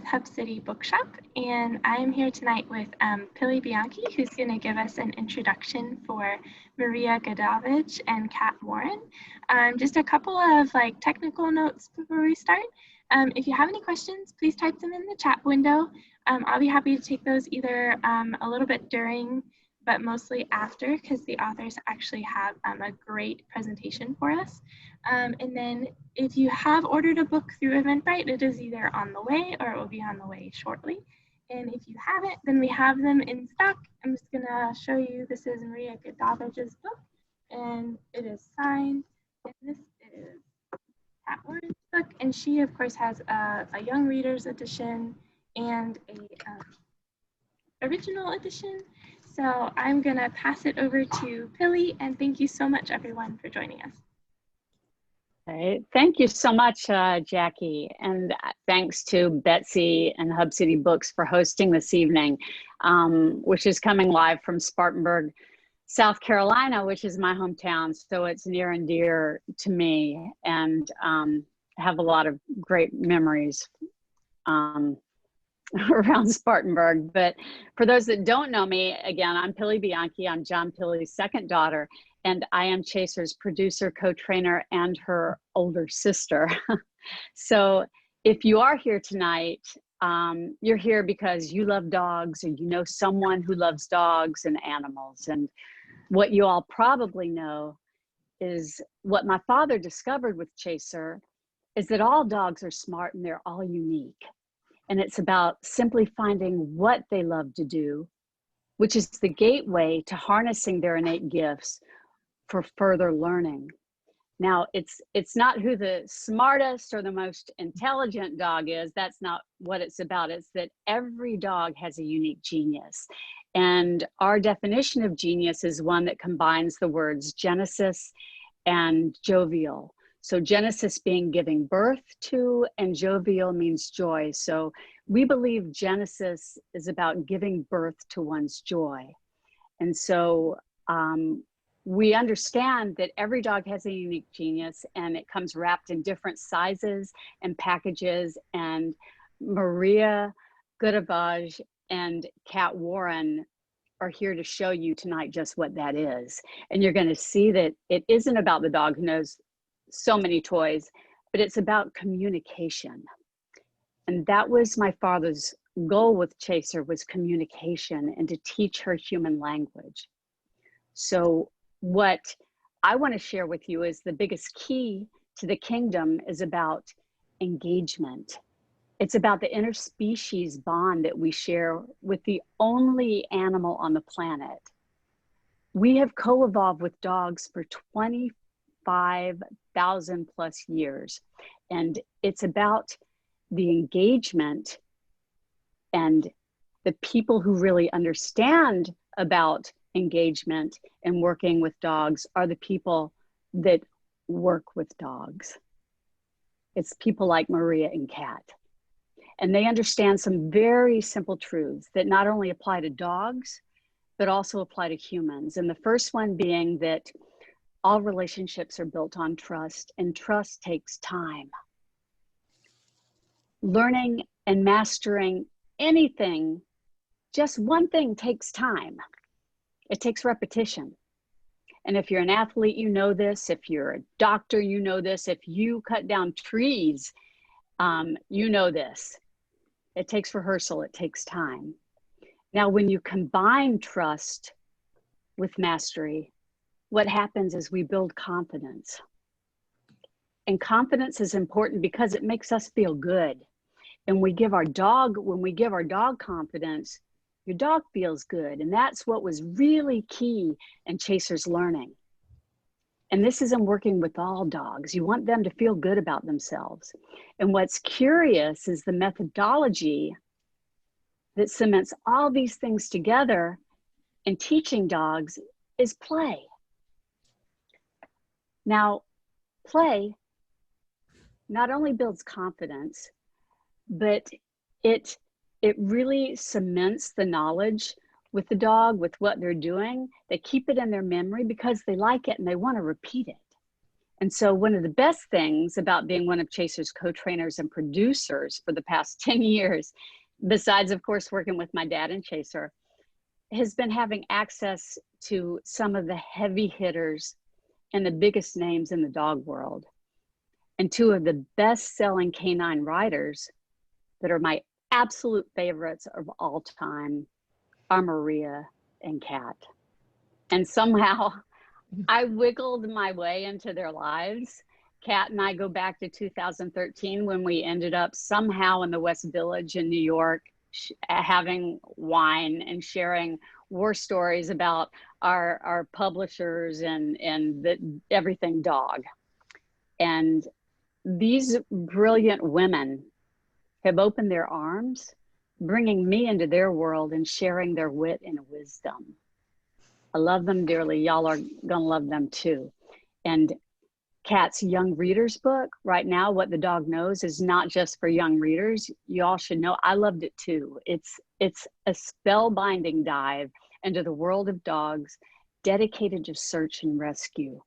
with Hub City Bookshop, and I am here tonight with Pili Bianchi, who's going to give us an introduction for Maria Goodavage and Kat Warren. Just a couple of technical notes before we start. If you have any questions, please type them in the chat window. I'll be happy to take those either a little bit during, but mostly after, because the authors actually have a great presentation for us. And then if you have ordered a book through Eventbrite, it is either on the way or it will be on the way shortly. And if you haven't, then we have them in stock. I'm just gonna show you, this is Maria Goodavage's book, and it is signed. And this is Kat Warren's book, and she of course has a young reader's edition and a original edition. So I'm gonna pass it over to Pili, and thank you so much everyone for joining us. Right. Thank you so much, Jackie, and thanks to Betsy and Hub City Books for hosting this evening, which is coming live from Spartanburg, South Carolina, which is my hometown, so it's near and dear to me, and have a lot of great memories around Spartanburg. But for those that don't know me, again, I'm Pili Bianchi. I'm John Pili's second daughter, and I am Chaser's producer, co-trainer, and her older sister. So if you are here tonight, you're here because you love dogs, or you know someone who loves dogs and animals. And what you all probably know is what my father discovered with Chaser is that all dogs are smart and they're all unique. And it's about simply finding what they love to do, which is the gateway to harnessing their innate gifts for further learning. Now, it's not who the smartest or the most intelligent dog is. That's not what it's about. It's that every dog has a unique genius. And our definition of genius is one that combines the words Genesis and jovial. So Genesis being giving birth to, and jovial means joy. So we believe Genesis is about giving birth to one's joy. And so we understand that every dog has a unique genius, and it comes wrapped in different sizes and packages. And Maria Goodavage and Kat Warren are here to show you tonight just what that is. And you're going to see that it isn't about the dog who knows so many toys, but it's about communication. And that was my father's goal with Chaser, was communication and to teach her human language. So what I want to share with you is the biggest key to the kingdom is about engagement. It's about the interspecies bond that we share with the only animal on the planet. We have co-evolved with dogs for 25,000 plus years. And it's about the engagement, and the people who really understand about engagement and working with dogs are the people that work with dogs. It's people like Maria and Kat. And they understand some very simple truths that not only apply to dogs, but also apply to humans. And the first one being that all relationships are built on trust, and trust takes time. Learning and mastering anything, just one thing, takes time. It takes repetition. And if you're an athlete, you know this. If you're a doctor, you know this. If you cut down trees, you know this. It takes rehearsal, it takes time. Now, when you combine trust with mastery, what happens is we build confidence. And confidence is important because it makes us feel good. And when we give our dog confidence, your dog feels good. And that's what was really key in Chaser's learning. And this is in working with all dogs. You want them to feel good about themselves. And what's curious is the methodology that cements all these things together in teaching dogs is play. Now, play not only builds confidence, but it really cements the knowledge with the dog, with what they're doing. They keep it in their memory because they like it and they want to repeat it. And so one of the best things about being one of Chaser's co-trainers and producers for the past 10 years, besides of course working with my dad and Chaser, has been having access to some of the heavy hitters and the biggest names in the dog world. And two of the best-selling canine writers that are my absolute favorites of all time are Maria and Kat. And somehow I wiggled my way into their lives. Kat and I go back to 2013 when we ended up somehow in the West Village in New York, having wine and sharing war stories about our publishers and the everything dog. And these brilliant women have opened their arms, bringing me into their world and sharing their wit and wisdom. I love them dearly. Y'all are gonna love them too. And Kat's Young Readers book, right now, What the Dog Knows, is not just for young readers. You all should know, I loved it too. It's a spellbinding dive into the world of dogs dedicated to search and rescue.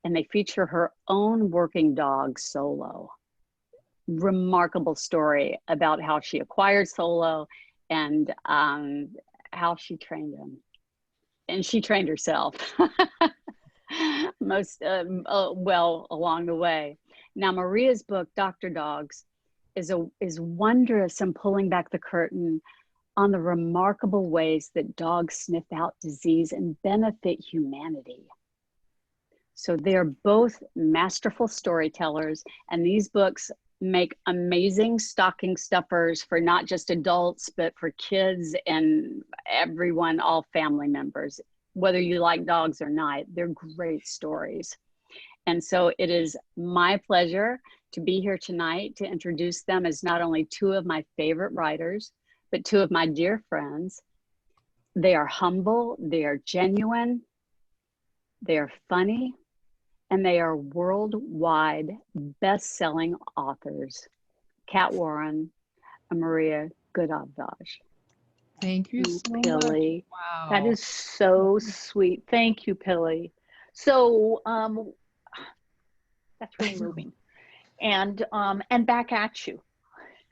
And they feature her own working dog, Solo. Remarkable story about how she acquired Solo and how she trained him. And she trained herself most well along the way. Now, Maria's book, Dr. Dogs, is wondrous in pulling back the curtain on the remarkable ways that dogs sniff out disease and benefit humanity. So they're both masterful storytellers, and these books make amazing stocking stuffers for not just adults, but for kids and everyone, all family members. Whether you like dogs or not, they're great stories. And so it is my pleasure to be here tonight to introduce them as not only two of my favorite writers, but two of my dear friends. They are humble, they are genuine, they are funny, and they are worldwide best-selling authors, Kat Warren and Maria Goodavage. Thank you so Pilly. much. Wow. That is so sweet. Thank you, Pilly. So that's really moving. And back at you.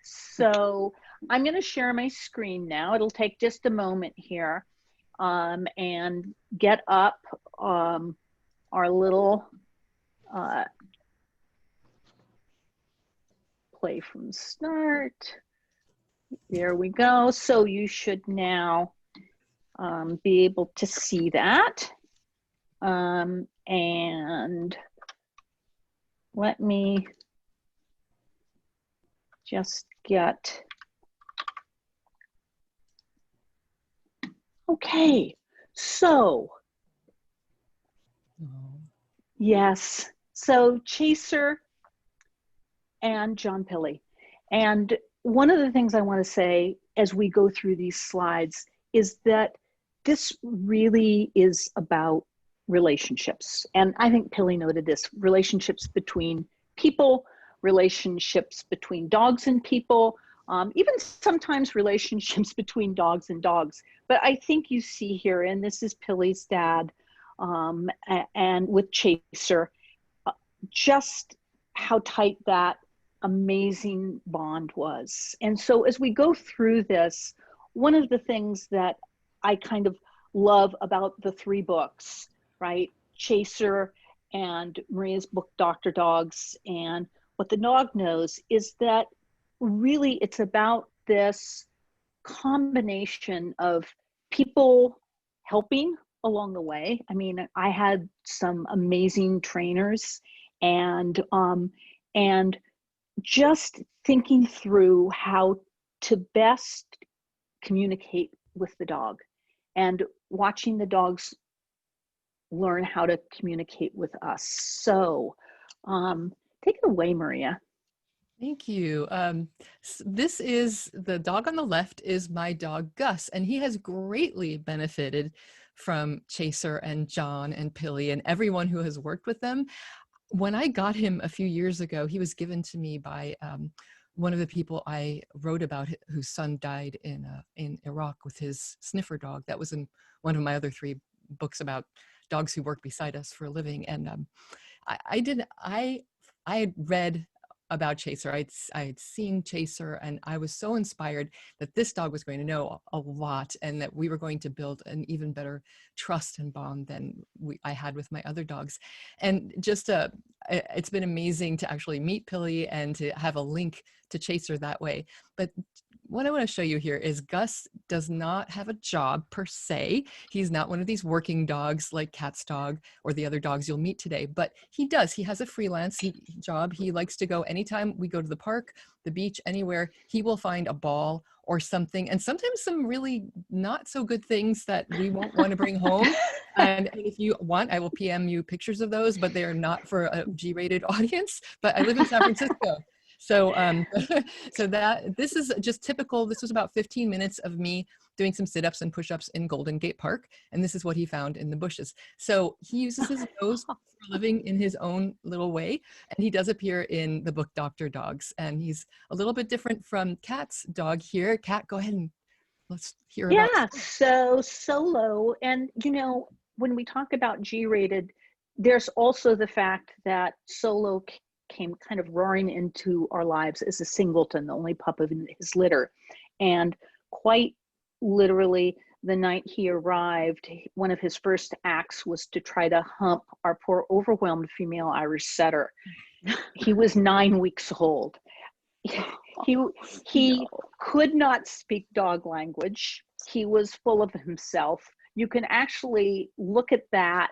So I'm going to share my screen now. It'll take just a moment here and get up our little play from start. There we go. So you should now be able to see that. And let me just get, okay, so, yes, so Chaser and John Pilley. And one of the things I want to say as we go through these slides is that this really is about relationships. And I think Pilley noted this, relationships between people, relationships between dogs and people, even sometimes relationships between dogs and dogs. But I think you see here, and this is Pilley's dad, and with Chaser, just how tight that amazing bond was. And so as we go through this, one of the things that I kind of love about the three books, right? Chaser and Maria's book, Dr. Dogs, and What the Dog Knows, is that really it's about this combination of people helping along the way. I mean, I had some amazing trainers and just thinking through how to best communicate with the dog and watching the dogs learn how to communicate with us. So take it away, Maria. Thank you. This is, the dog on the left is my dog Gus, and he has greatly benefited from Chaser and John and Pilley and everyone who has worked with them. When I got him a few years ago, he was given to me by one of the people I wrote about whose son died in Iraq with his sniffer dog. That was in one of my other three books about dogs who work beside us for a living. And I had read about Chaser. I had seen Chaser, and I was so inspired that this dog was going to know a lot, and that we were going to build an even better trust and bond than I had with my other dogs. And just it's been amazing to actually meet Pilly and to have a link to Chaser that way. But what I want to show you here is Gus does not have a job per se. He's not one of these working dogs like Kat's dog or the other dogs you'll meet today, but he does. He has a freelance job. He likes to go anytime we go to the park, the beach, anywhere. He will find a ball or something, and sometimes some really not so good things that we won't want to bring home. And if you want, I will PM you pictures of those, but they are not for a G-rated audience. But I live in San Francisco. So, so this is just typical. This was about 15 minutes of me doing some sit-ups and push-ups in Golden Gate Park. And this is what he found in the bushes. So he uses his nose for a living in his own little way. And he does appear in the book Dr. Dogs. And he's a little bit different from Kat's dog here. Kat, go ahead and let's hear about. Yeah, so Solo. And, you know, when we talk about G-rated, there's also the fact that Solo came kind of roaring into our lives as a singleton, the only pup of his litter. And quite literally, the night he arrived, one of his first acts was to try to hump our poor overwhelmed female Irish setter. He was 9 weeks old. He could not speak dog language. He was full of himself. You can actually look at that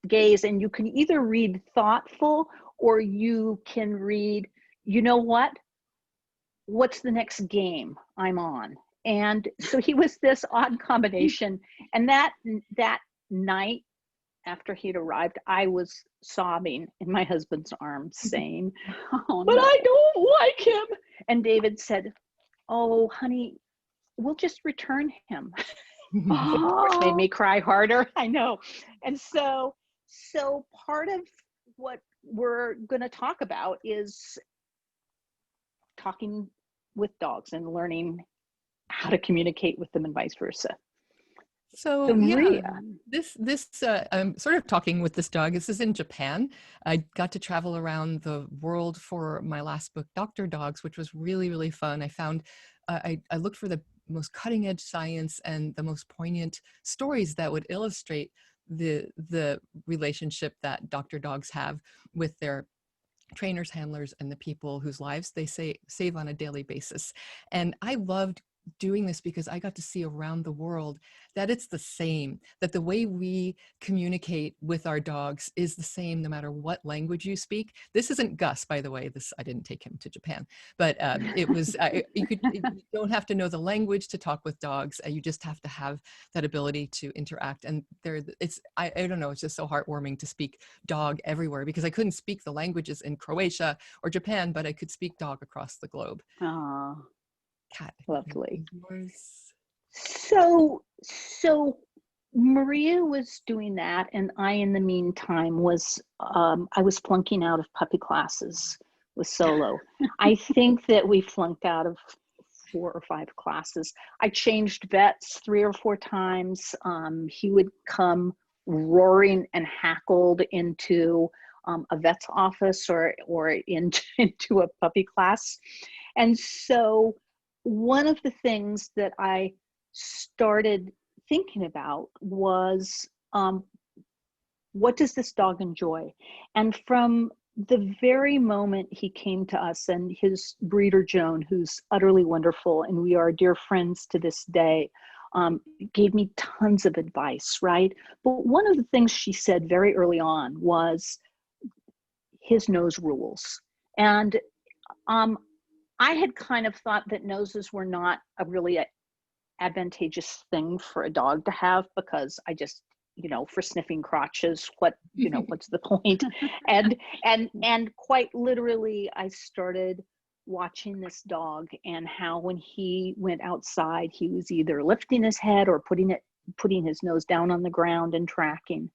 gaze and you can either read thoughtful or you can read, you know what? What's the next game I'm on? And so he was this odd combination. And that night after he'd arrived, I was sobbing in my husband's arms saying, Oh, but no. I don't like him. And David said, oh, honey, we'll just return him. Of course, made me cry harder. I know. And so part of what we're going to talk about is talking with dogs and learning how to communicate with them and vice versa. So Maria, I'm sort of talking with this dog. This is in Japan. I got to travel around the world for my last book, Dr. Dogs, which was really, really fun. I found, I looked for the most cutting edge science and the most poignant stories that would illustrate the relationship that Dr. Dogs have with their trainers, handlers, and the people whose lives they save on a daily basis. And I loved doing this because I got to see around the world that it's the same, that the way we communicate with our dogs is the same no matter what language you speak. This isn't Gus, by the way. I didn't take him to Japan, but it was, you don't have to know the language to talk with dogs. You just have to have that ability to interact. And I don't know, it's just so heartwarming to speak dog everywhere because I couldn't speak the languages in Croatia or Japan, but I could speak dog across the globe. oh, Kat, lovely. yours. So Maria was doing that, and I, in the meantime, was I was flunking out of puppy classes with Solo. I think that we flunked out of 4 or 5 classes. I changed vets 3 or 4 times. He would come roaring and hackled into a vet's office or into a puppy class, and so one of the things that I started thinking about was what does this dog enjoy? And from the very moment he came to us, and his breeder Joan, who's utterly wonderful, and we are dear friends to this day, gave me tons of advice, right? But one of the things she said very early on was his nose rules. And I had kind of thought that noses were not a really advantageous thing for a dog to have because I just, for sniffing crotches, what's the point? And quite literally, I started watching this dog and how when he went outside, he was either lifting his head or putting his nose down on the ground and tracking.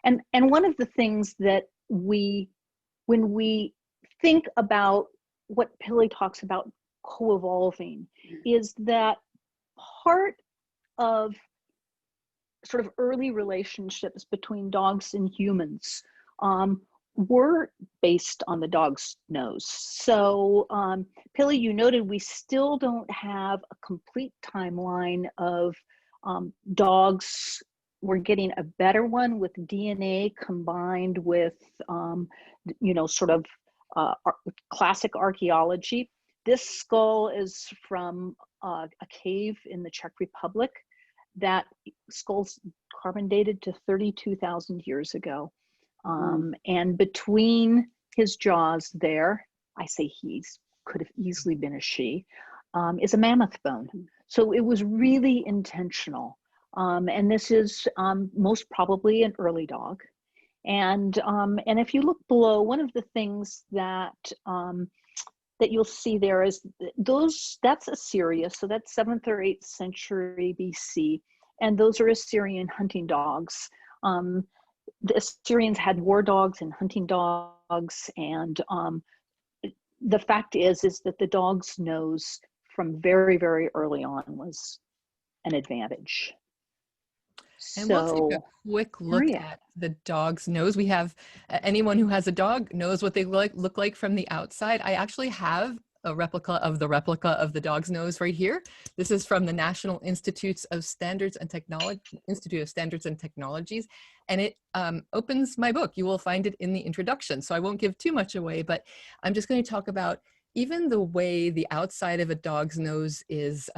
And one of the things that when we think about what Pilly talks about co-evolving is that part of sort of early relationships between dogs and humans were based on the dog's nose. So, Pilly, you noted we still don't have a complete timeline of dogs. We're getting a better one with DNA combined with, sort of classic archaeology. This skull is from a cave in the Czech Republic. That skull's carbon dated to 32,000 years ago. And between his jaws there, I say he's, could have easily been a she, is a mammoth bone. So it was really intentional. And this is most probably an early dog. And if you look below, one of the things that that you'll see there is that's Assyria. So that's 7th or 8th century BC. And those are Assyrian hunting dogs. The Assyrians had war dogs and hunting dogs, and the fact is that the dog's nose from very, very early on was an advantage. And we'll take a quick look at the dog's nose. We have anyone who has a dog knows what they look like from the outside. I actually have a replica of the dog's nose right here. This is from the National Institute of Standards and Technologies, and it opens my book. You will find it in the introduction, so I won't give too much away, but I'm just going to talk about even the way the outside of a dog's nose is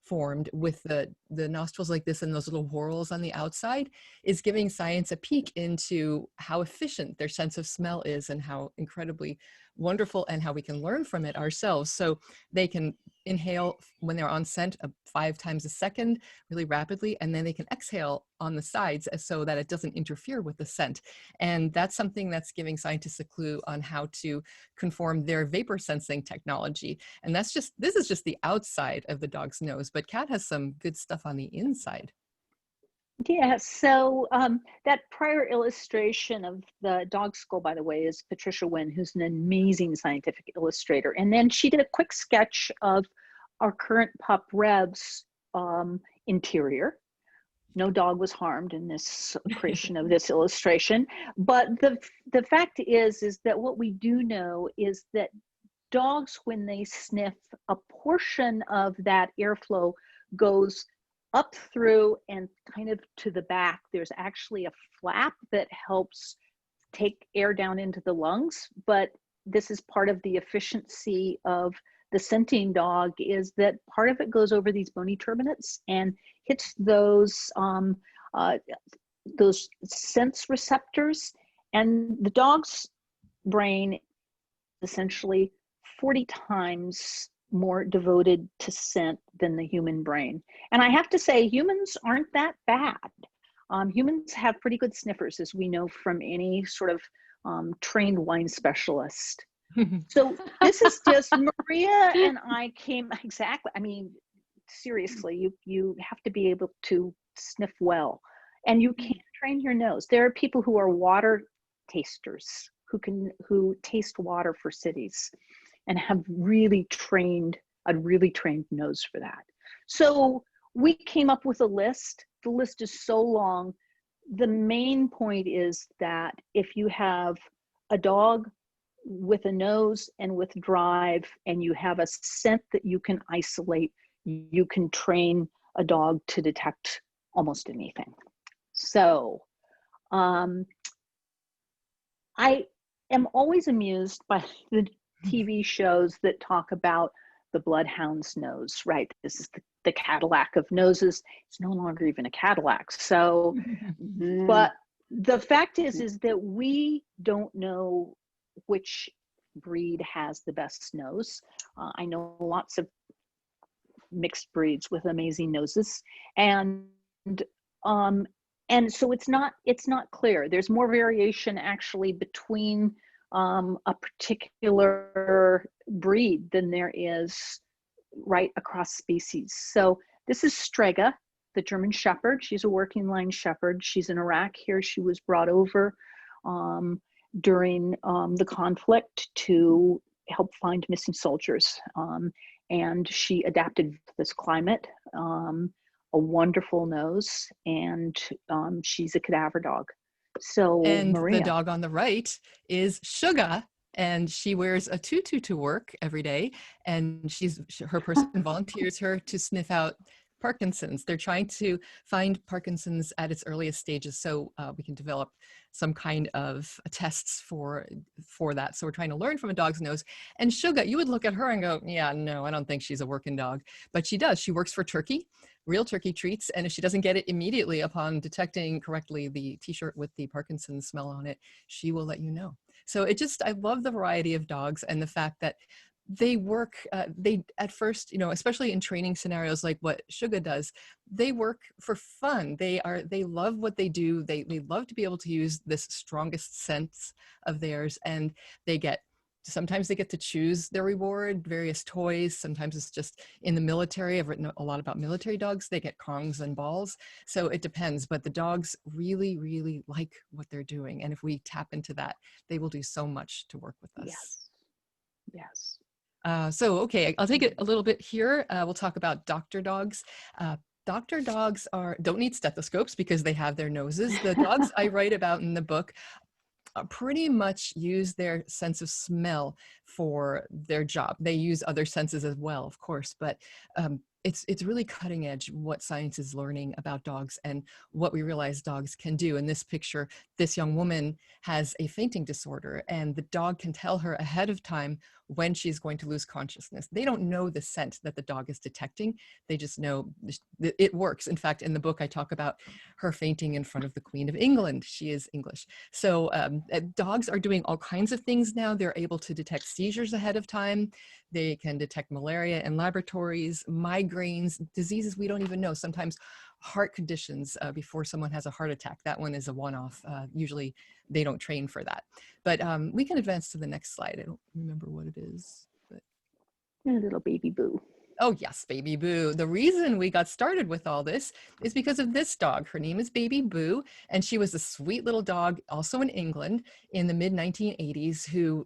formed with the nostrils like this and those little whorls on the outside is giving science a peek into how efficient their sense of smell is and how incredibly wonderful and how we can learn from it ourselves. So they can inhale when they're on scent 5 times a second really rapidly, and then they can exhale on the sides so that it doesn't interfere with the scent. And that's something that's giving scientists a clue on how to conform their vapor sensing technology. And this is just the outside of the dog's nose, but Kat has some good stuff on the inside. Yeah, so that prior illustration of the dog skull, by the way, is Patricia Wynn, who's an amazing scientific illustrator. And then she did a quick sketch of our current pup Rev's interior. No dog was harmed in this creation of this illustration. But the fact is that what we do know is that dogs, when they sniff, a portion of that airflow goes up through and kind of to the back. There's actually a flap that helps take air down into the lungs, but this is part of the efficiency of the scenting dog, is that part of it goes over these bony turbinates and hits those sense receptors. And the dog's brain essentially 40 times more devoted to scent than the human brain. And I have to say, humans aren't that bad. Humans have pretty good sniffers, as we know from any sort of trained wine specialist. So this is just Maria and I came, exactly. I mean, seriously, you have to be able to sniff well, and you can't train your nose. There are people who are water tasters who taste water for cities and have a really trained nose for that. So we came up with a list. The list is so long. The main point is that if you have a dog with a nose and with drive, and you have a scent that you can isolate, you can train a dog to detect almost anything. So I am always amused by the TV shows that talk about the bloodhound's nose, right? This is the Cadillac of noses. It's no longer even a Cadillac. So, but the fact is that we don't know which breed has the best nose. I know lots of mixed breeds with amazing noses, and so it's not clear. There's more variation actually between a particular breed than there is right across species. So this is Strega, the German Shepherd. She's a working line shepherd. She's in Iraq here. She was brought over during the conflict to help find missing soldiers. And she adapted to this climate, a wonderful nose, and she's a cadaver dog. So And the Maria. dog on the right is Sugar, and she wears a tutu to work every day. And her person volunteers her to sniff out Parkinson's. They're trying to find Parkinson's at its earliest stages, so we can develop some kind of tests for that. So we're trying to learn from a dog's nose. And Sugar, you would look at her and go, yeah, no, I don't think she's a working dog. But she does. She works for turkey, real turkey treats. And if she doesn't get it immediately upon detecting correctly the t-shirt with the Parkinson's smell on it, she will let you know. So I love the variety of dogs and the fact that they work, they at first, especially in training scenarios like what Sugar does, they work for fun. They love what they do. They love to be able to use this strongest sense of theirs, and sometimes they get to choose their reward, various toys. Sometimes it's just in the military. I've written a lot about military dogs. They get kongs and balls. So it depends, but the dogs really, really like what they're doing. And if we tap into that, they will do so much to work with us. Yes. Yes. Okay, I'll take it a little bit here. We'll talk about doctor dogs. Doctor dogs don't need stethoscopes because they have their noses. The dogs I write about in the book pretty much use their sense of smell for their job. They use other senses as well, of course, but it's really cutting edge what science is learning about dogs and what we realize dogs can do. In this picture, this young woman has a fainting disorder, and the dog can tell her ahead of time when she's going to lose consciousness. They don't know the scent that the dog is detecting. They just know it works. In fact, in the book, I talk about her fainting in front of the Queen of England. She is English. So dogs are doing all kinds of things now. They're able to detect seizures ahead of time. They can detect malaria in laboratories, migraines, diseases we don't even know. Sometimes heart conditions before someone has a heart attack. That one is a one-off. Usually they don't train for that. But we can advance to the next slide. I don't remember what it is. But... little baby Boo. Oh yes, Baby Boo. The reason we got started with all this is because of this dog. Her name is Baby Boo, and she was a sweet little dog, also in England in the mid-1980s, who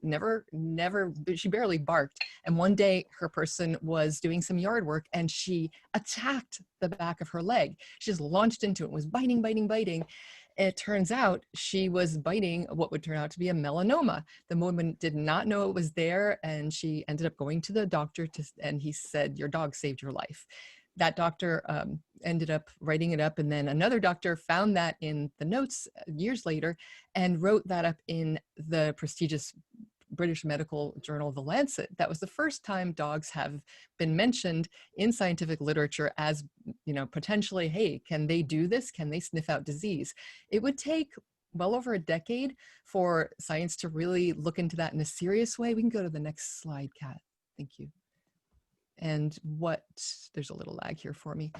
she barely barked. And one day her person was doing some yard work and she attacked the back of her leg. She just launched into it, was biting, biting, biting. It turns out she was biting what would turn out to be a melanoma. The woman did not know it was there, and she ended up going to the doctor and he said, your dog saved your life. That doctor ended up writing it up, and then another doctor found that in the notes years later and wrote that up in the prestigious British medical journal, The Lancet. That was the first time dogs have been mentioned in scientific literature as, potentially, hey, can they do this? Can they sniff out disease? It would take well over a decade for science to really look into that in a serious way. We can go to the next slide, Kat. Thank you. And there's a little lag here for me.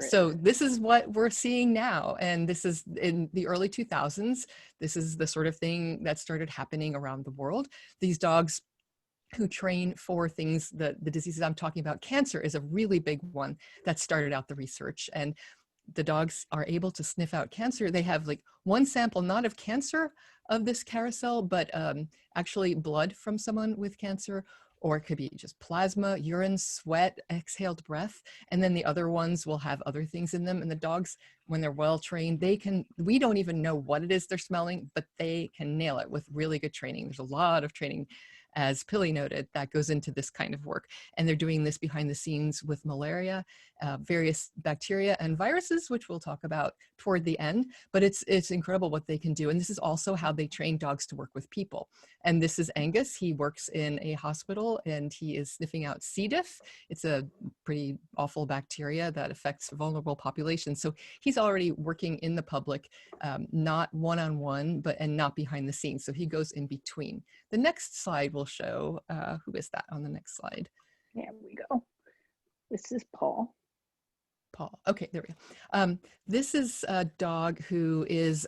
So this is what we're seeing now. And this is in the early 2000s. This is the sort of thing that started happening around the world. These dogs who train for things, the diseases I'm talking about, cancer is a really big one that started out the research. And the dogs are able to sniff out cancer. They have like one sample, not of cancer of this carousel, but actually blood from someone with cancer, or it could be just plasma, urine, sweat, exhaled breath. And then the other ones will have other things in them. And the dogs, when they're well trained, we don't even know what it is they're smelling, but they can nail it with really good training. There's a lot of training, as Pili noted, that goes into this kind of work. And they're doing this behind the scenes with malaria, various bacteria and viruses, which we'll talk about toward the end. But it's incredible what they can do. And this is also how they train dogs to work with people. And this is Angus. He works in a hospital and he is sniffing out C. diff. It's a pretty awful bacteria that affects vulnerable populations. So he's already working in the public, not one-on-one, and not behind the scenes. So he goes in between. The next slide will show, who is that on the next slide? There we go. This is Paul. Okay, there we go. This is a dog who is,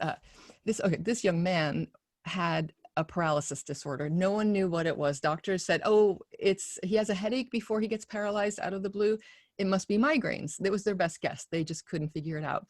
this young man had a paralysis disorder. No one knew what it was. Doctors said, oh, he has a headache before he gets paralyzed out of the blue. It must be migraines. That was their best guess. They just couldn't figure it out.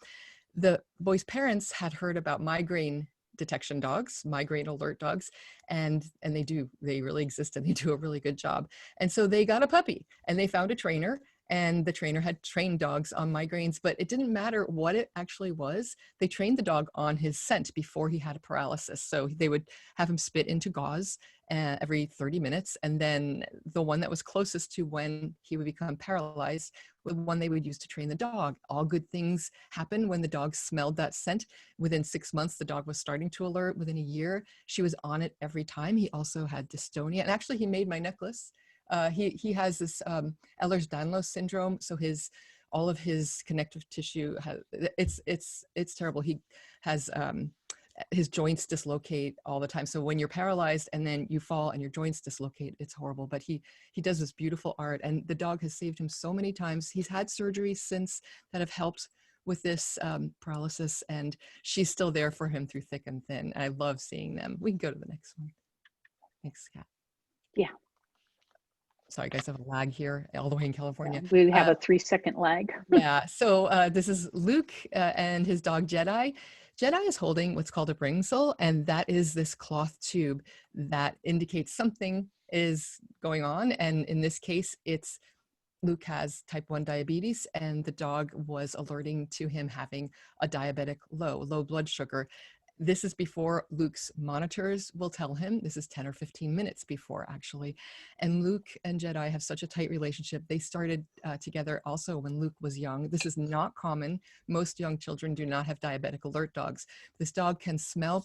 The boy's parents had heard about migraine detection dogs, migraine alert dogs, and they really exist and they do a really good job. And so they got a puppy and they found a trainer And the trainer had trained dogs on migraines, but it didn't matter what it actually was. They trained the dog on his scent before he had a paralysis. So they would have him spit into gauze every 30 minutes. And then the one that was closest to when he would become paralyzed was the one they would use to train the dog. All good things happened when the dog smelled that scent. Within 6 months, the dog was starting to alert. Within a year, she was on it every time. He also had dystonia. And actually, he made my necklace. He has this Ehlers-Danlos syndrome, so all of his connective tissue it's terrible. He has his joints dislocate all the time. So when you're paralyzed and then you fall and your joints dislocate, it's horrible. But he does this beautiful art, and the dog has saved him so many times. He's had surgeries since that have helped with this paralysis, and she's still there for him through thick and thin. I love seeing them. We can go to the next one. Thanks, Kat. Yeah. Sorry, guys, I have a lag here all the way in California. Yeah, we have a 3-second lag. Yeah, so this is Luke and his dog Jedi. Jedi is holding what's called a bringsel, and that is this cloth tube that indicates something is going on. And in this case, Luke has type 1 diabetes, and the dog was alerting to him having a diabetic low blood sugar. This is before Luke's monitors will tell him. This is 10 or 15 minutes before, actually. And Luke and Jedi have such a tight relationship. They started together also when Luke was young. This is not common. Most young children do not have diabetic alert dogs. This dog can smell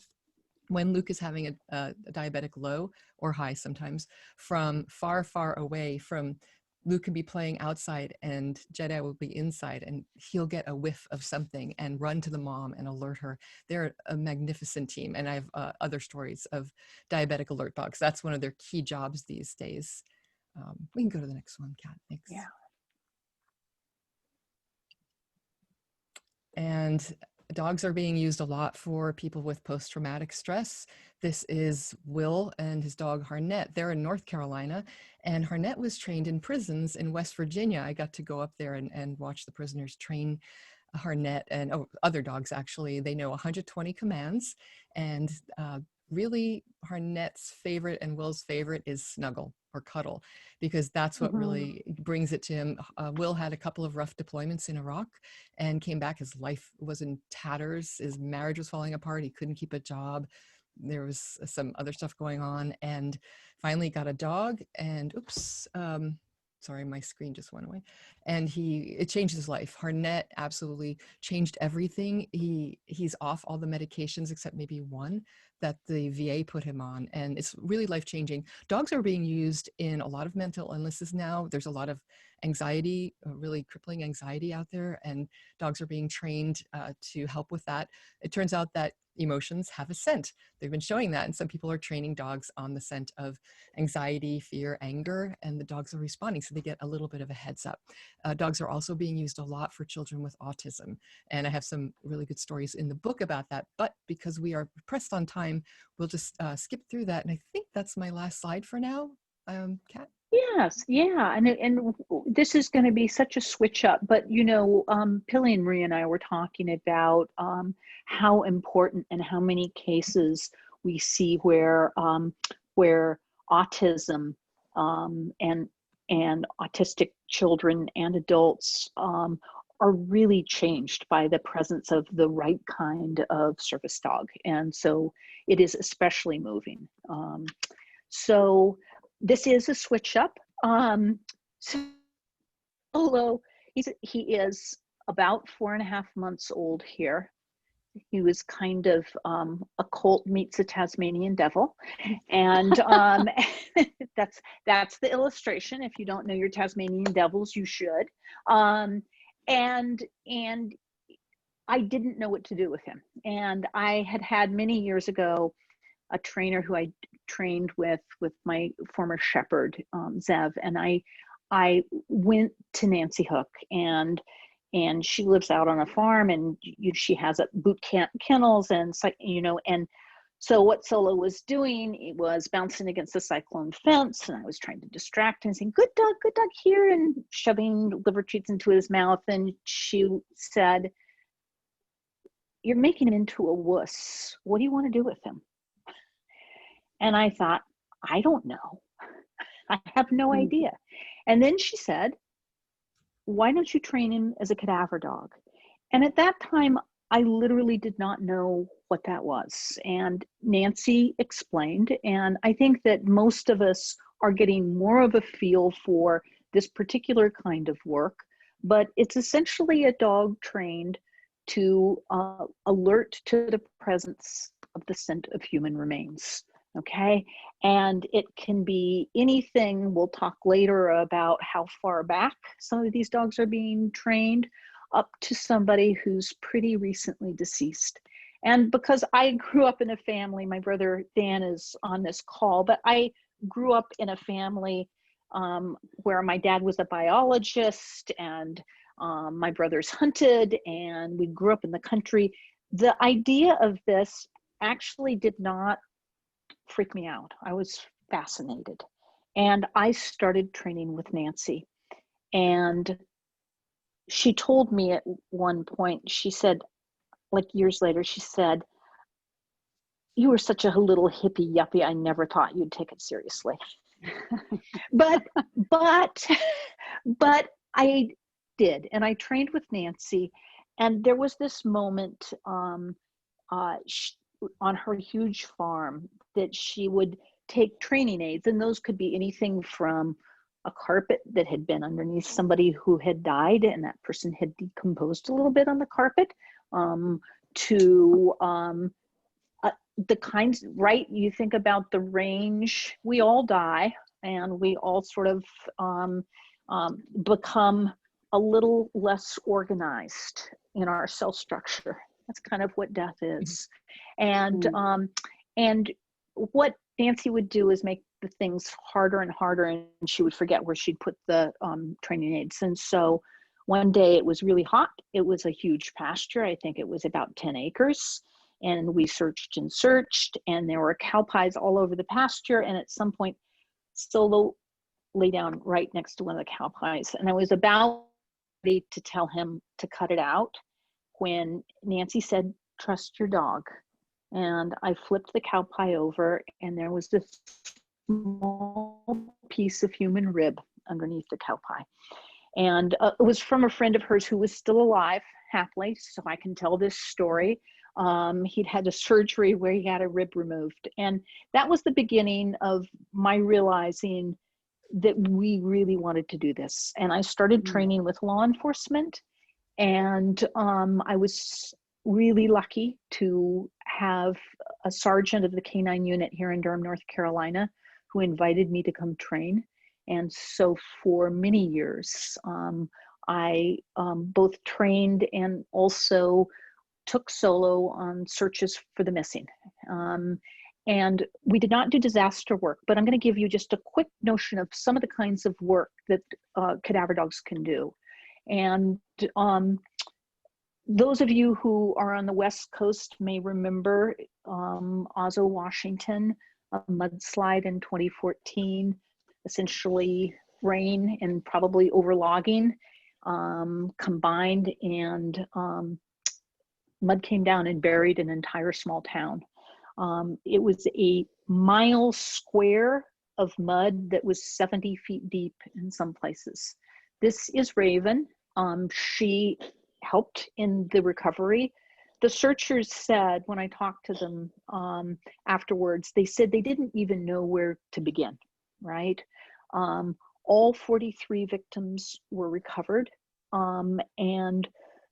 when Luke is having a diabetic low or high sometimes from far, far away. From Luke can be playing outside and Jedi will be inside, and he'll get a whiff of something and run to the mom and alert her. They're a magnificent team. And I have other stories of diabetic alert dogs. That's one of their key jobs these days. We can go to the next one, Kat. Thanks. Yeah. And dogs are being used a lot for people with post-traumatic stress. This is Will and his dog Harnett. They're in North Carolina, and Harnett was trained in prisons in West Virginia. I got to go up there and watch the prisoners train Harnett and other dogs. Actually, they know 120 commands, and really Harnett's favorite and Will's favorite is snuggle or cuddle, because that's what really brings it to him. Will had a couple of rough deployments in Iraq and came back. His life was in tatters. His marriage was falling apart. He couldn't keep a job. There was some other stuff going on, and finally got a dog, and sorry, my screen just went away. And it changed his life. Harnett absolutely changed everything. He's off all the medications except maybe one that the VA put him on, and it's really life-changing. Dogs are being used in a lot of mental illnesses now. There's a lot of anxiety, really crippling anxiety out there, and dogs are being trained to help with that. It turns out that emotions have a scent. They've been showing that, and some people are training dogs on the scent of anxiety, fear, anger, and the dogs are responding, so they get a little bit of a heads up. Dogs are also being used a lot for children with autism, and I have some really good stories in the book about that, but because we are pressed on time, we'll just skip through that, and I think that's my last slide for now. Kat? Yes, yeah, and this is going to be such a switch up, but you know, Pilly and Maria and I were talking about how important and how many cases we see where autism and autistic children and adults are really changed by the presence of the right kind of service dog, and so it is especially moving. So this is a switch up. Solo, he is about 4.5 months old here. He was kind of a colt meets a Tasmanian devil, and that's the illustration. If you don't know your Tasmanian devils, you should. And I didn't know what to do with him, and I had many years ago a trainer who I trained with my former shepherd, Zev, and I went to Nancy Hook, and she lives out on a farm, and she has a boot camp kennels, and and so what Solo was doing, it was bouncing against the cyclone fence, and I was trying to distract him and saying, good dog here, and shoving liver treats into his mouth, and she said, you're making him into a wuss. What do you want to do with him? And I thought, I don't know. I have no idea. And then she said, why don't you train him as a cadaver dog? And at that time, I literally did not know what that was. And Nancy explained, and I think that most of us are getting more of a feel for this particular kind of work, but it's essentially a dog trained to alert to the presence of the scent of human remains. Okay, and it can be anything. We'll talk later about how far back some of these dogs are being trained, up to somebody who's pretty recently deceased. And because I grew up in a family, my brother Dan is on this call, but I grew up in a family where my dad was a biologist and my brothers hunted, and we grew up in the country. The idea of this actually did not freak me out. I was fascinated. And I started training with Nancy. And she told me at one point, she said, like years later, she said, "You were such a little hippie yuppie. I never thought you'd take it seriously." but I did, and I trained with Nancy. And there was this moment on her huge farm that she would take training aids, and those could be anything from a carpet that had been underneath somebody who had died and that person had decomposed a little bit on the carpet, to the kinds, right? You think about the range, we all die and we all sort of become a little less organized in our cell structure. That's kind of what death is. And what Nancy would do is make the things harder and harder, and she would forget where she'd put the training aids. And so one day it was really hot. It was a huge pasture. I think it was about 10 acres. And we searched and searched, and there were cow pies all over the pasture. And at some point, Solo lay down right next to one of the cow pies. And I was about ready to tell him to cut it out when Nancy said, "Trust your dog." And I flipped the cow pie over, and there was this small piece of human rib underneath the cow pie. And it was from a friend of hers who was still alive, happily, so I can tell this story. He'd had a surgery where he had a rib removed. And that was the beginning of my realizing that we really wanted to do this. And I started training with law enforcement. And I was really lucky to have a sergeant of the canine unit here in Durham, North Carolina, who invited me to come train. And so for many years, I both trained and also took Solo on searches for the missing. And we did not do disaster work, but I'm going to give you just a quick notion of some of the kinds of work that cadaver dogs can do. And those of you who are on the West Coast may remember Oslo, Washington, a mudslide in 2014, essentially rain and probably overlogging combined, and mud came down and buried an entire small town. It was a mile square of mud that was 70 feet deep in some places. This is Raven. She helped in the recovery. The searchers said, when I talked to them afterwards, they said they didn't even know where to begin, right? All 43 victims were recovered, and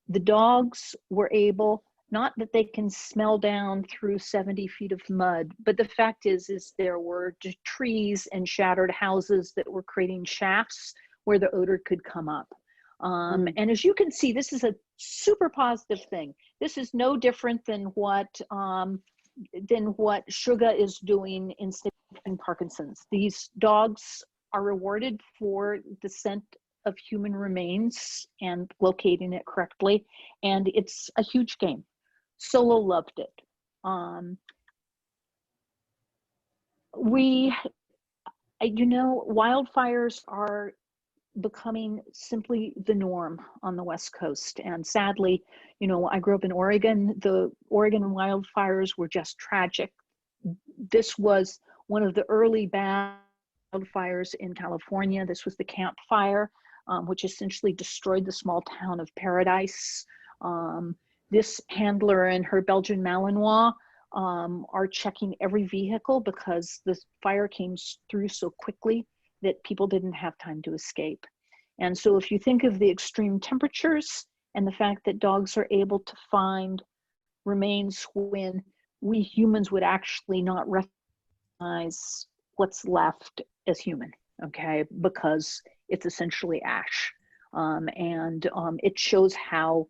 the dogs were able, not that they can smell down through 70 feet of mud, but the fact is there were trees and shattered houses that were creating shafts where the odor could come up. And as you can see, this is a super positive thing. This is no different than what Suga is doing in Sniffing Parkinson's. These dogs are rewarded for the scent of human remains and locating it correctly, and it's a huge game. Solo loved it. Wildfires are becoming simply the norm on the West Coast. And sadly, I grew up in Oregon. The Oregon wildfires were just tragic. This was one of the early bad wildfires in California. This was the Camp Fire. which essentially destroyed the small town of Paradise. This handler and her Belgian Malinois are checking every vehicle because the fire came through so quickly that people didn't have time to escape. And so if you think of the extreme temperatures and the fact that dogs are able to find remains when we humans would actually not recognize what's left as human, okay, because it's essentially ash. It shows how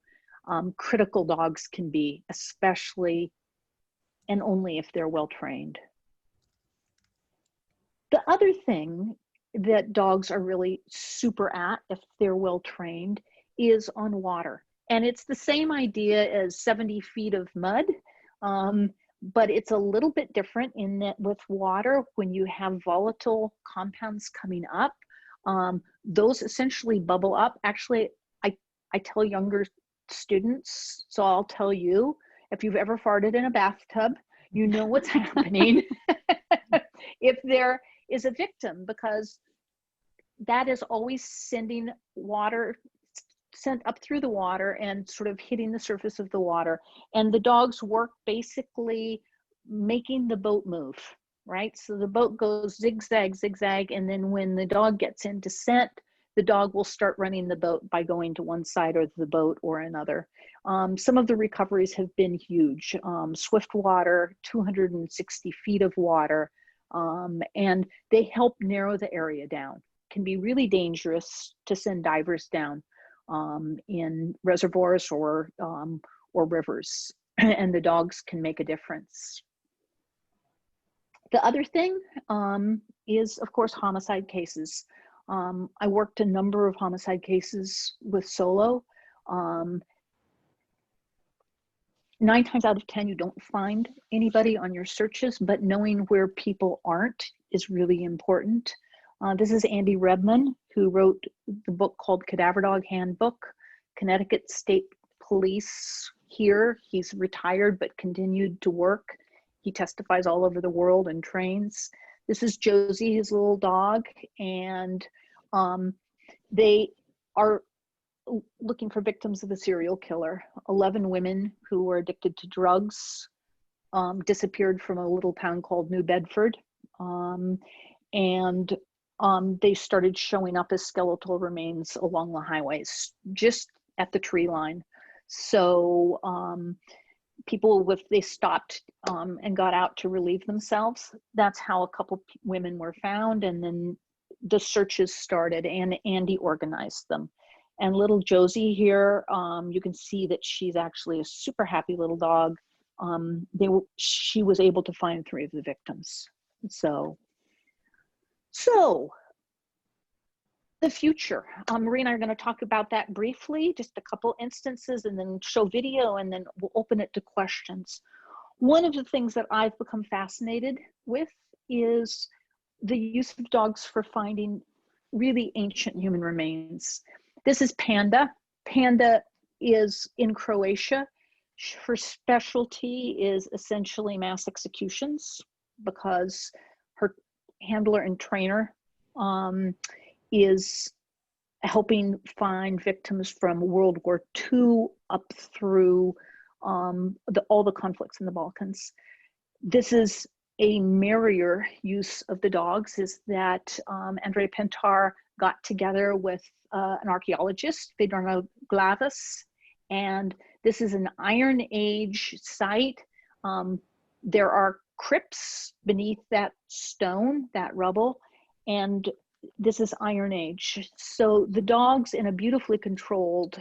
critical dogs can be, especially and only if they're well trained. The other thing that dogs are really super at, if they're well trained, is on water. And it's the same idea as 70 feet of mud, but it's a little bit different in that with water, when you have volatile compounds coming up, those essentially bubble up. Actually, I tell younger students, so I'll tell you, if you've ever farted in a bathtub, you know what's happening if there is a victim, because that is always sending water sent up through the water and sort of hitting the surface of the water. And the dogs work basically making the boat move, right? So the boat goes zigzag, zigzag, and then when the dog gets in descent, the dog will start running the boat by going to one side of the boat or another. Some of the recoveries have been huge. Swift water, 260 feet of water, and they help narrow the area down. Can be really dangerous to send divers down in reservoirs or rivers, and the dogs can make a difference. The other thing is, of course, homicide cases. I worked a number of homicide cases with Solo. 9 times out of 10, you don't find anybody on your searches, but knowing where people aren't is really important. This is Andy Rebman, who wrote the book called Cadaver Dog Handbook, Connecticut State Police here. He's retired, but continued to work. He testifies all over the world and trains. This is Josie, his little dog, and they are looking for victims of a serial killer. 11 women who were addicted to drugs disappeared from a little town called New Bedford. They started showing up as skeletal remains along the highways, just at the tree line. So people, if they stopped and got out to relieve themselves, that's how a couple women were found. And then the searches started, and Andy organized them. And little Josie here, you can see that she's actually a super happy little dog. She was able to find 3 of the victims. So the future. Marie and I are going to talk about that briefly, just a couple instances, and then show video, and then we'll open it to questions. One of the things that I've become fascinated with is the use of dogs for finding really ancient human remains. This is Panda. Panda is in Croatia. Her specialty is essentially mass executions, because her handler and trainer is helping find victims from World War II up through all the conflicts in the Balkans. This is a merrier use of the dogs, is that Andrei Pentar got together with an archaeologist, Vedrona Glavis, and this is an Iron Age site. There are crypts beneath that stone, that rubble, and this is Iron Age. So the dogs, in a beautifully controlled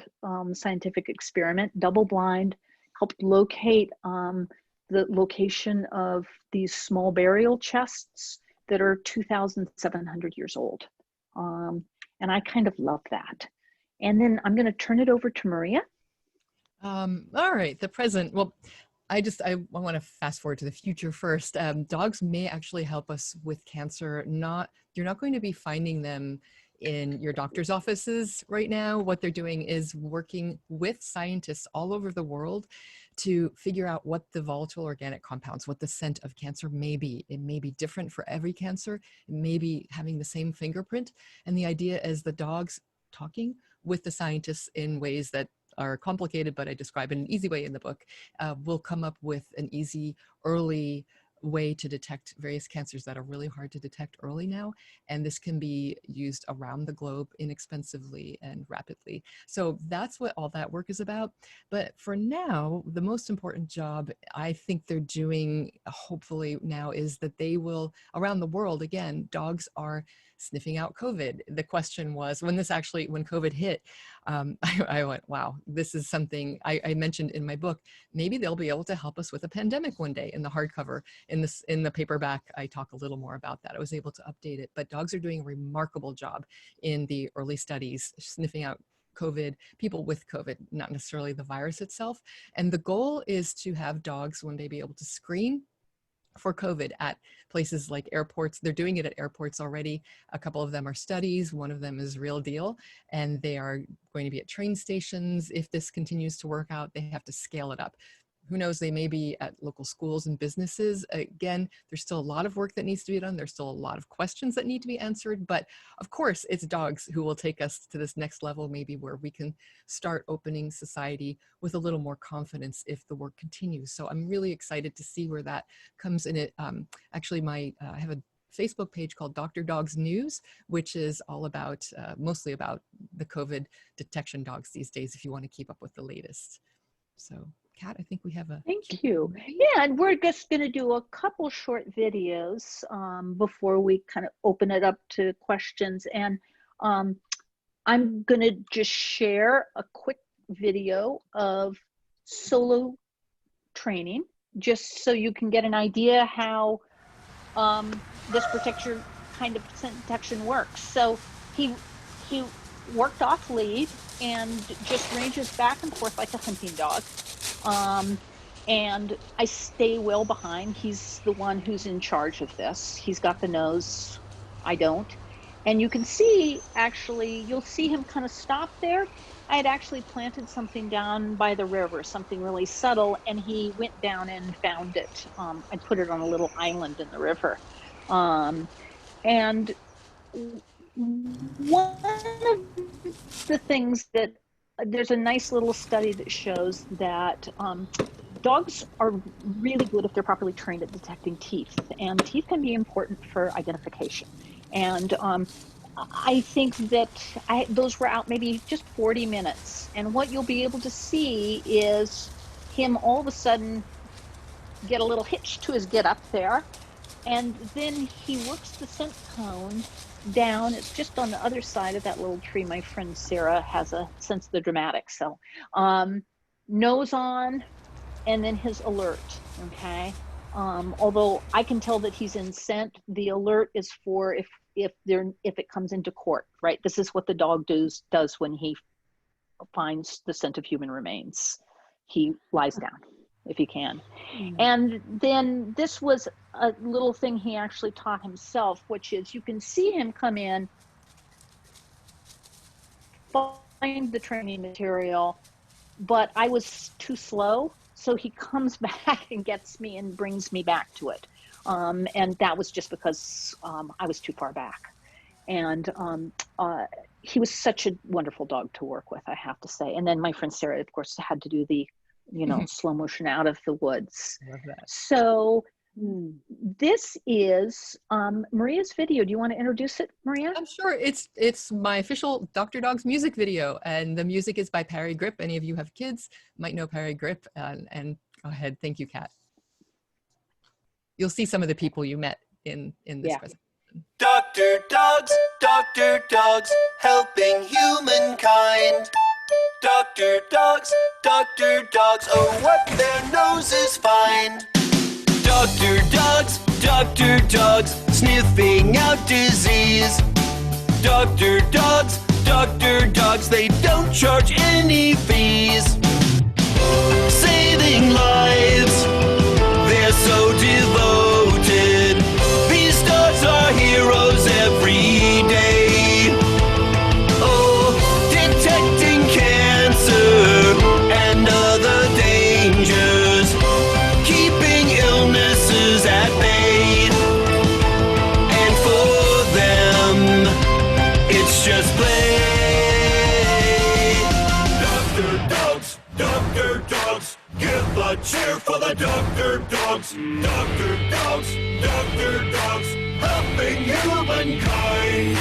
scientific experiment, double blind, helped locate the location of these small burial chests that are 2,700 years old. And I kind of love that. And then I'm going to turn it over to Maria. All right, the present. Well, I want to fast forward to the future first. Dogs may actually help us with cancer. You're not going to be finding them in your doctor's offices right now. What they're doing is working with scientists all over the world to figure out what the volatile organic compounds, what the scent of cancer may be. It may be different for every cancer. It may be having the same fingerprint. And the idea is the dogs talking with the scientists in ways that are complicated, but I describe in an easy way in the book, we'll come up with an easy, early way to detect various cancers that are really hard to detect early now. And this can be used around the globe inexpensively and rapidly. So that's what all that work is about. But for now, the most important job I think they're doing, hopefully now, is that they will, around the world, again, dogs are sniffing out COVID. The question was, when COVID hit, I went, wow, this is something I mentioned in my book. Maybe they'll be able to help us with a pandemic one day. In the hardcover, in the paperback, I talk a little more about that. I was able to update it, but dogs are doing a remarkable job in the early studies, sniffing out COVID, people with COVID, not necessarily the virus itself. And the goal is to have dogs one day be able to screen for COVID at places like airports. They're doing it at airports already. A couple of them are studies. One of them is real deal. And they are going to be at train stations. If this continues to work out, they have to scale it up. Who knows, they may be at local schools and businesses. Again, there's still a lot of work that needs to be done. There's still a lot of questions that need to be answered. But of course, it's dogs who will take us to this next level, maybe where we can start opening society with a little more confidence if the work continues. So I'm really excited to see where that comes in it. Actually, I have a Facebook page called Dr. Dogs News, which is all about, mostly about the COVID detection dogs these days, if you want to keep up with the latest. So Kat, I think we have a... Thank you. Yeah, and we're just going to do a couple short videos before we kind of open it up to questions. And I'm going to just share a quick video of solo training, just so you can get an idea how this particular kind of scent detection works. So he worked off lead and just ranges back and forth like a hunting dog. And I stay well behind. He's the one who's in charge of this. He's got the nose, I don't. And you can see, actually, you'll see him kind of stop there. I had actually planted something down by the river, something really subtle, and he went down and found it. I put it on a little island in the river. And one of the things that, there's a nice little study that shows that dogs are really good if they're properly trained at detecting teeth, and teeth can be important for identification. And I think that those were out maybe just 40 minutes, and what you'll be able to see is him all of a sudden get a little hitch to his get up there, and then he works the scent cone down. It's just on the other side of that little tree. My friend Sarah has a sense of the dramatic. So nose on, and then his alert. Okay. Although I can tell that he's in scent, the alert is for if it comes into court, right? This is what the dog does when he finds the scent of human remains. He lies down if he can. And then this was a little thing he actually taught himself, which is you can see him come in, find the training material, but I was too slow. So he comes back and gets me and brings me back to it. And that was just because I was too far back. And he was such a wonderful dog to work with, I have to say. And then my friend Sarah, of course, had to do the slow motion out of the woods. Love that. So this is Maria's video. Do you want to introduce it, Maria? I'm sure. It's my official Dr. Dogs music video, and the music is by Parry Grip. Any of you have kids might know Parry Grip. And go ahead. Thank you, Kat. You'll see some of the people you met in this presentation. Dr. Dogs, helping humankind. Dr. Dogs, oh what their noses find. Dr. Dogs, sniffing out disease. Dr. Dogs, they don't charge any fees. Saving lives, they're so devoted. These dogs are heroes every day. Oh, detecting cancer and other dangers, keeping illnesses at bay. And for them, it's just play. Dogs, Dr. Dogs, give a cheer for the Dr. Dogs. Dr. Dogs, Dr. Dogs, helping humankind.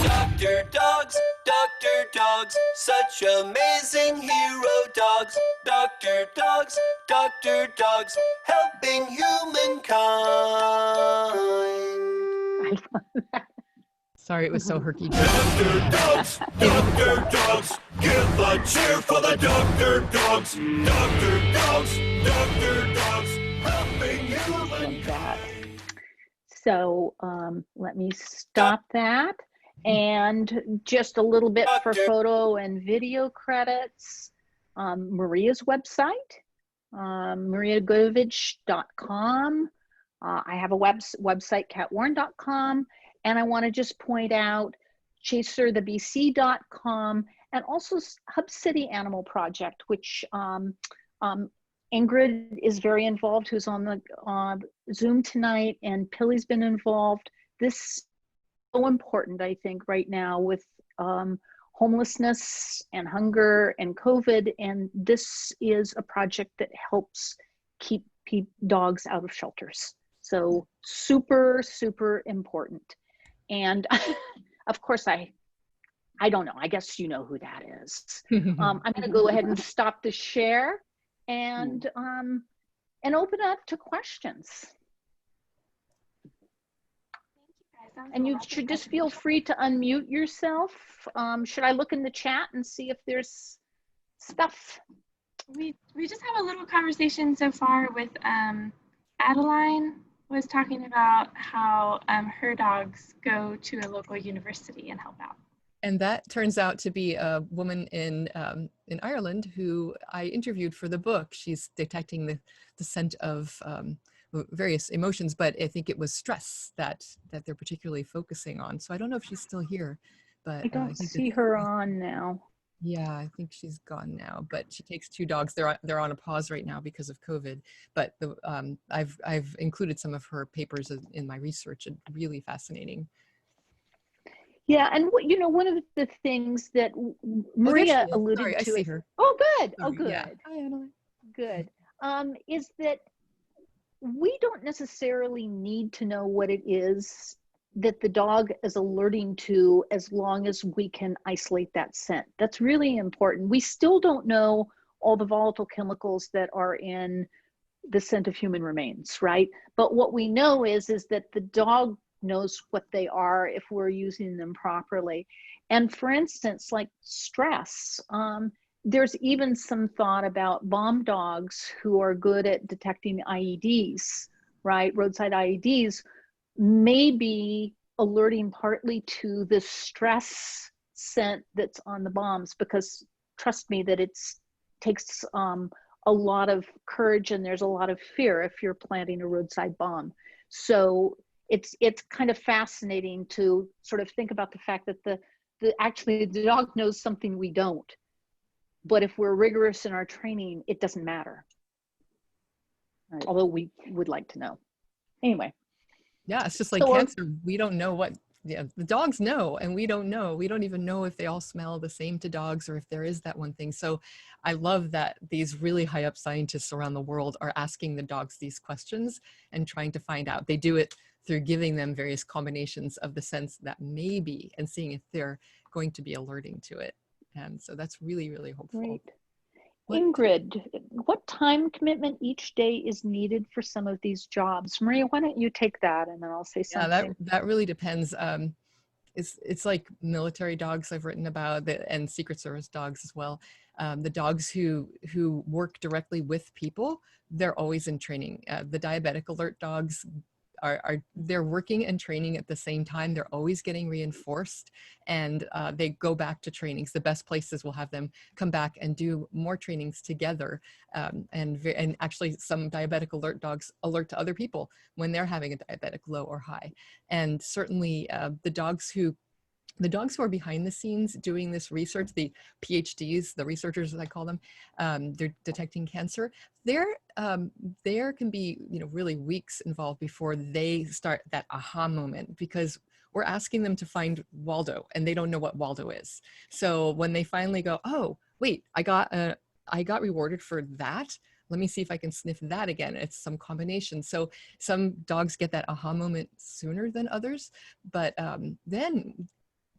Dr. Dogs, Dr. Dogs, such amazing hero dogs. Dr. Dogs, Dr. Dogs, helping humankind. Sorry, it was so herky. Dr. Dogs, Dr. Dogs, give a cheer for the Dr. Dogs. Dr. Dogs, Dr. Dogs, helping humankind. That. So let me stop that. And just a little bit for photo and video credits. Maria's website, mariagoodavage.com. I have a website, catwarren.com. And I want to just point out chaserthebc.com and also Hub City Animal Project, which Ingrid is very involved, who's on the Zoom tonight, and Pilly's been involved. This is so important, I think, right now with homelessness and hunger and COVID. And this is a project that helps keep dogs out of shelters. So super, super important. And of course, I don't know. I guess you know who that is. I'm going to go ahead and stop the share and open up to questions. And you should just feel free to unmute yourself. Should I look in the chat and see if there's stuff? We just have a little conversation so far with Adeline was talking about how her dogs go to a local university and help out. And that turns out to be a woman in Ireland who I interviewed for the book. She's detecting the scent of various emotions, but I think it was stress that they're particularly focusing on. So I don't know if she's still here, but I don't see her on now. Yeah, I think she's gone now, but she takes 2 dogs. They're on a pause right now because of COVID, but I've included some of her papers in my research. It's really fascinating. Yeah, and one of the things that Maria alluded to. I see her. Oh, good. Sorry, Oh, good. Yeah. Hi, Anna. Good. Is that we don't necessarily need to know what it is that the dog is alerting to as long as we can isolate that scent. That's really important. We still don't know all the volatile chemicals that are in the scent of human remains, right? But what we know is that the dog knows what they are if we're using them properly. And for instance, like stress, there's even some thought about bomb dogs who are good at detecting IEDs, right? Roadside IEDs may be alerting partly to the stress scent that's on the bombs, because trust me that it takes a lot of courage and there's a lot of fear if you're planting a roadside bomb. So it's kind of fascinating to sort of think about the fact that actually the dog knows something we don't. But if we're rigorous in our training, it doesn't matter. Although we would like to know. Anyway. Yeah, it's just like cancer. We don't know what, the dogs know, and we don't know. We don't even know if they all smell the same to dogs or if there is that one thing. So I love that these really high up scientists around the world are asking the dogs these questions and trying to find out. They do it through giving them various combinations of the scents that may be and seeing if they're going to be alerting to it. And so that's really, really hopeful. Great. Ingrid, what time commitment each day is needed for some of these jobs? Maria, why don't you take that and then I'll say something. Yeah, that really depends. It's like military dogs I've written about, and Secret Service dogs as well. The dogs who work directly with people, they're always in training. The diabetic alert dogs they're working and training at the same time. They're always getting reinforced, and they go back to trainings. The best places will have them come back and do more trainings together. And actually some diabetic alert dogs alert to other people when they're having a diabetic low or high. And certainly the dogs who are behind the scenes doing this research, the PhDs, the researchers as I call them, they're detecting cancer. There can be really weeks involved before they start that aha moment, because we're asking them to find Waldo and they don't know what Waldo is. So when they finally go, oh wait, I got I got rewarded for that. Let me see if I can sniff that again. It's some combination. So some dogs get that aha moment sooner than others, but then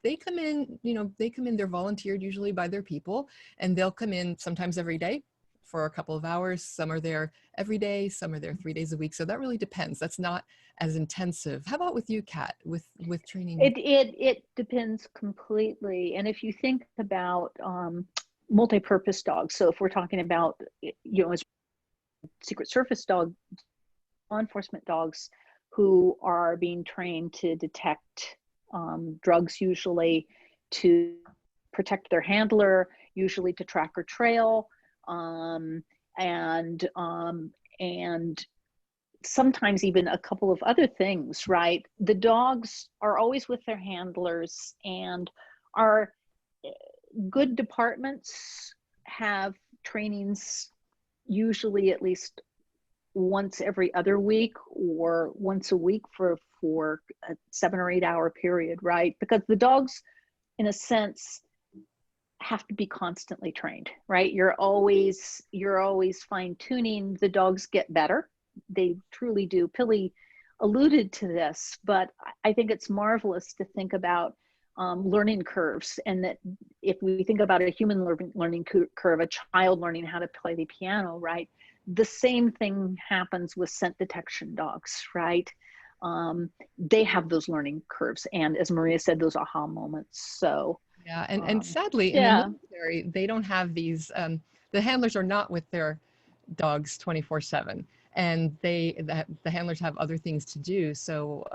they come in, they're volunteered usually by their people, and they'll come in sometimes every day for a couple of hours. Some are there every day, some are there 3 days a week. So that really depends. That's not as intensive. How about with you, Kat, with training? It depends completely. And if you think about multi-purpose dogs, so if we're talking about, as Secret Service dog, law enforcement dogs who are being trained to detect drugs, usually to protect their handler, usually to track or trail, and sometimes even a couple of other things, right? The dogs are always with their handlers, and our good departments have trainings usually at least once every other week or once a week for a 7 or 8 hour period, right? Because the dogs, in a sense, have to be constantly trained, right? You're always fine tuning. The dogs get better. They truly do. Pilly alluded to this, but I think it's marvelous to think about learning curves, and that if we think about a human learning curve, a child learning how to play the piano, right? The same thing happens with scent detection dogs, right? They have those learning curves, and as Maria said, those aha moments. So yeah, and sadly, in the military, they don't have these. The handlers are not with their dogs 24/7, and the handlers have other things to do. So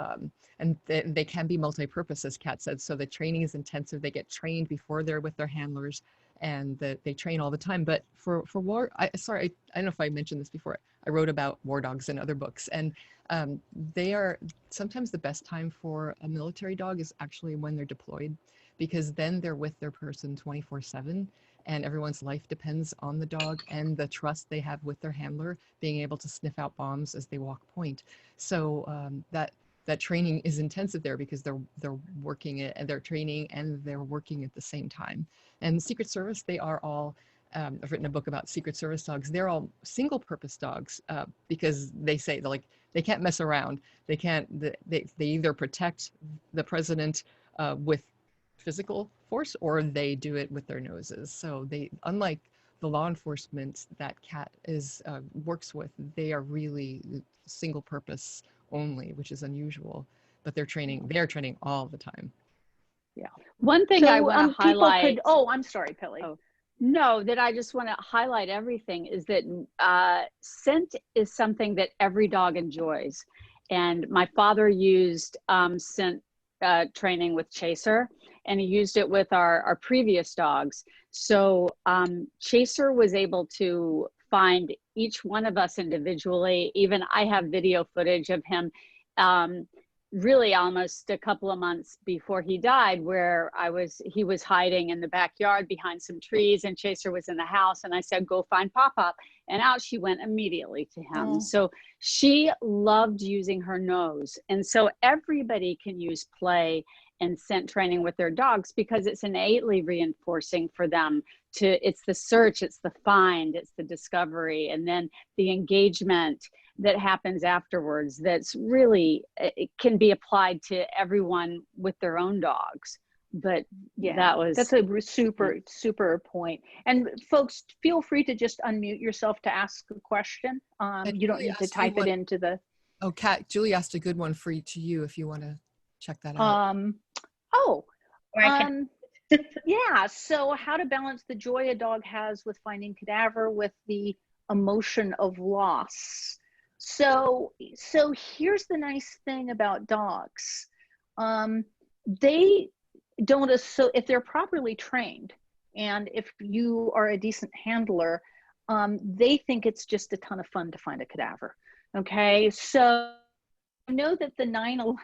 and they can be multi-purpose, as Kat said. So the training is intensive. They get trained before they're with their handlers, and they train all the time. But for war, I don't know if I mentioned this before. I wrote about war dogs in other books, and they are sometimes the best time for a military dog is actually when they're deployed, because then they're with their person 24/7, and everyone's life depends on the dog and the trust they have with their handler being able to sniff out bombs as they walk point. So that training is intensive there, because they're working it, and they're training and they're working at the same time. And Secret Service, they are all, I've written a book about Secret Service dogs. They're all single purpose dogs, because they say they can't mess around. They either protect the president with physical force, or they do it with their noses. So they, unlike the law enforcement that Kat works with, they are really single purpose only, which is unusual, but they're training all the time. Yeah. One thing I want to highlight. I'm sorry, Pilly. Oh, no, that I just want to highlight everything is that scent is something that every dog enjoys. And my father used scent training with Chaser, and he used it with our previous dogs. So Chaser was able to find each one of us individually. Even I have video footage of him really almost a couple of months before he died, where he was hiding in the backyard behind some trees, and Chaser was in the house, and I said, go find Pop-Up, and out she went immediately to him. Oh. So she loved using her nose. And so everybody can use play and scent training with their dogs, because it's innately reinforcing for them. It's the search, it's the find, it's the discovery, and then the engagement that happens afterwards. That's really, it can be applied to everyone with their own dogs. But yeah, that's a super point. And folks, feel free to just unmute yourself to ask a question. You don't need to type it into the. Oh, Kat, Julie asked a good one for you if you want to check that out. Yeah. So how to balance the joy a dog has with finding cadaver with the emotion of loss. So here's the nice thing about dogs. They don't, so if they're properly trained, and if you are a decent handler, they think it's just a ton of fun to find a cadaver. Okay. So I know that the 9/11,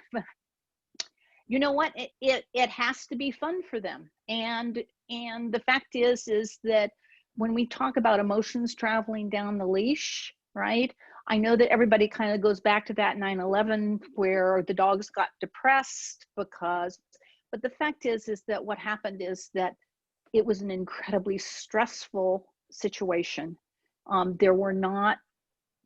you know what, it has to be fun for them. And the fact is that when we talk about emotions traveling down the leash, right? I know that everybody kind of goes back to that 9/11 where the dogs got depressed but the fact is that what happened is that it was an incredibly stressful situation. There were not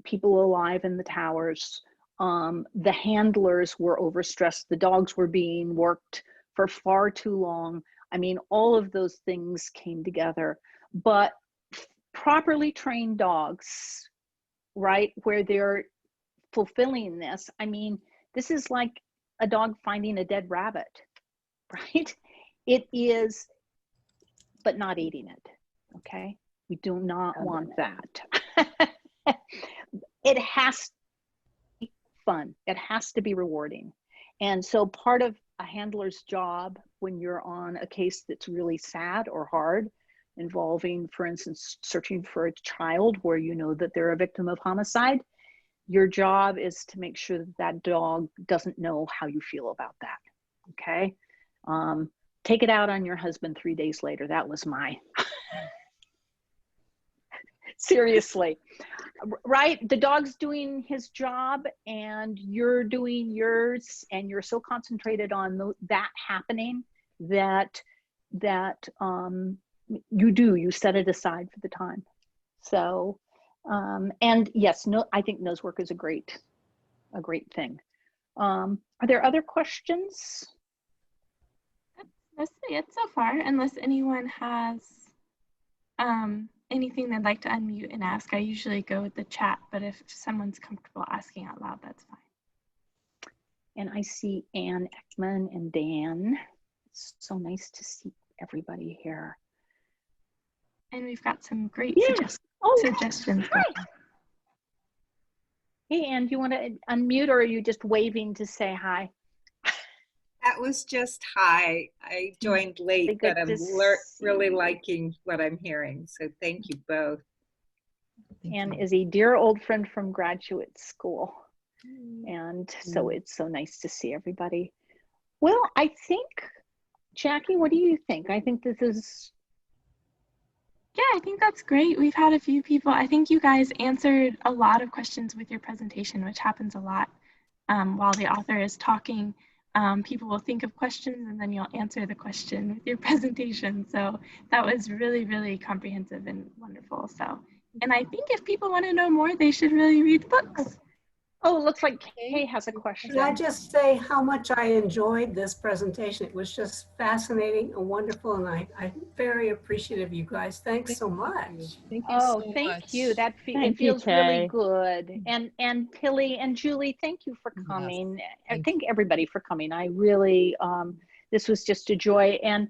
people alive in the towers. The handlers were overstressed. The dogs were being worked for far too long. I mean, all of those things came together. But properly trained dogs, right, where they're fulfilling this, I mean, this is like a dog finding a dead rabbit, right? It is, but not eating it, okay? We do not want that. It has to be fun. It has to be rewarding. And so part of a handler's job when you're on a case that's really sad or hard, involving, for instance, searching for a child where you know that they're a victim of homicide, your job is to make sure that that dog doesn't know how you feel about that, okay? Take it out on your husband 3 days later. That was my, seriously, right? The dog's doing his job and you're doing yours, and you're so concentrated on that happening that you set it aside for the time. So, and yes, I think nose work is a great thing. Are there other questions? That's it so far, unless anyone has anything they'd like to unmute and ask. I usually go with the chat, but if someone's comfortable asking out loud, that's fine. And I see Ann Ekman and Dan. It's so nice to see everybody here. And we've got some great suggestions. Hi. Hey, Ann, do you want to unmute, or are you just waving to say hi? That was just hi. I joined late, but I'm really liking what I'm hearing. So thank you both. Ann is a dear old friend from graduate school. And so it's so nice to see everybody. Well, I think, Jackie, what do you think? I think this is... Yeah, I think that's great. We've had a few people. I think you guys answered a lot of questions with your presentation, which happens a lot while the author is talking. People will think of questions and then you'll answer the question with your presentation. So that was really, really comprehensive and wonderful. So, and I think if people want to know more, they should really read the books. Oh, it looks like Kay has a question. Can I just say how much I enjoyed this presentation? It was just fascinating and wonderful, and I'm very appreciative of you guys. Thanks so much. Thank you Oh, so thank much. you. That it feels really good. And Tilly and Julie, thank you for coming. Yes, I thank everybody for coming. I really, this was just a joy. And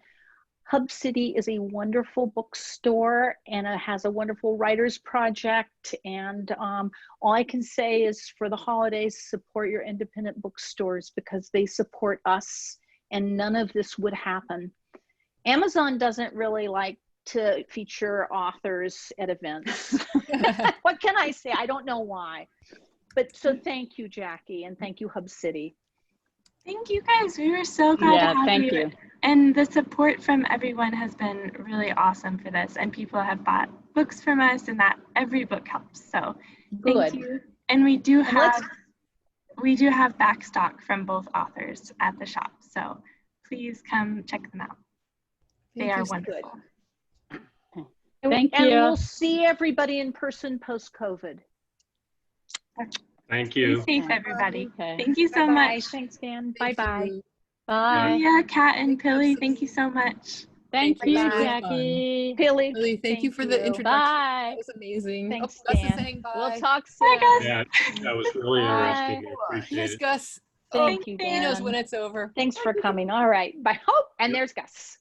Hub City is a wonderful bookstore, and it has a wonderful writers project. And all I can say is, for the holidays, support your independent bookstores, because they support us, and none of this would happen. Amazon doesn't really like to feature authors at events. What can I say? I don't know why. But so thank you, Jackie, and thank you, Hub City. Thank you guys. We were so glad to have thank you. you. And the support from everyone has been really awesome for this. And people have bought books from us, and that every book helps. So thank you. And we do have backstock from both authors at the shop. So please come check them out. They are wonderful. Thank you. And we'll see everybody in person post-COVID. Thank you. Be safe, everybody. Okay. Thank you so much. Thanks, Dan. Bye-bye. Bye. Yeah, Kat and Pilly, thank you so much. Thank you, Bye. Jackie. Billy, Really, thank you for the introduction. Bye. That was amazing. Thanks, Gus is Dan. saying bye. We'll talk Bye, soon. Gus. Yeah, that was really interesting. I appreciate Yes, it. Gus. Thank you, He knows Dan. when it's over. Thanks for coming. All right. Bye. Oh, and there's Gus.